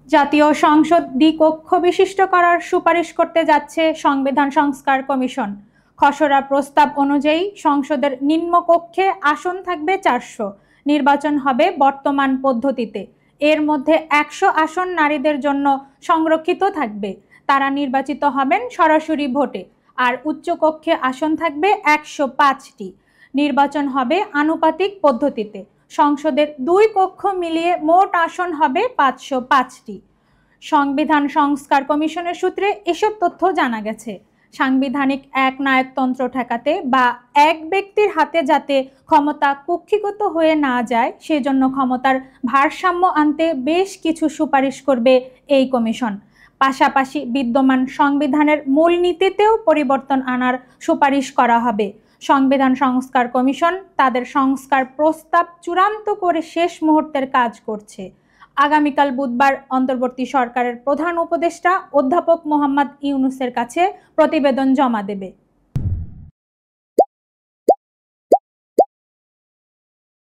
জাতীয় সংসদ দ্বিকক্ষ বিশিষ্ট করার সুপারিশ করতে যাচ্ছে সংবিধান সংস্কার কমিশন। খসড়া প্রস্তাব অনুযায়ী সংসদের নিম্নকক্ষে আসন থাকবে 400। নির্বাচন হবে বর্তমান পদ্ধতিতে। এর মধ্যে 100 আসন নারীদের জন্য সংরক্ষিত থাকবে। তারা নির্বাচিত হবেন সরাসরি ভোটে। আর উচ্চকক্ষে আসন থাকবে 105টি। নির্বাচন হবে আনুপাতিক পদ্ধতিতে। সংসদের 2 কক্ষ মিলিয়ে মোট আসন হবে 505টি। সংবিধান সংস্কার কমিশনের সূত্রে এসব তথ্য জানা গেছে। সাংবিধানিক একনায়কতন্ত্র ঠেকাতে বা এক ব্যক্তির হাতে যাতে ক্ষমতা কুক্ষিগত হয়ে না যায়, সেজন্য ক্ষমতার ভারসাম্য আনতে বেশ কিছু সুপারিশ করবে এই কমিশন। পাশাপাশি বিদ্যমান সংবিধানের মূলনীতিতেও পরিবর্তন আনার সুপারিশ করা হবে। সংবিধান সংস্কার কমিশন তাদের সংস্কার প্রস্তাব চূড়ান্ত করে শেষ মুহূর্তের কাজ করছে। আগামীকাল বুধবার অন্তর্বর্তী সরকারের প্রধান উপদেষ্টা অধ্যাপক মোহাম্মদ ইউনূসের কাছে প্রতিবেদন জমা দেবে।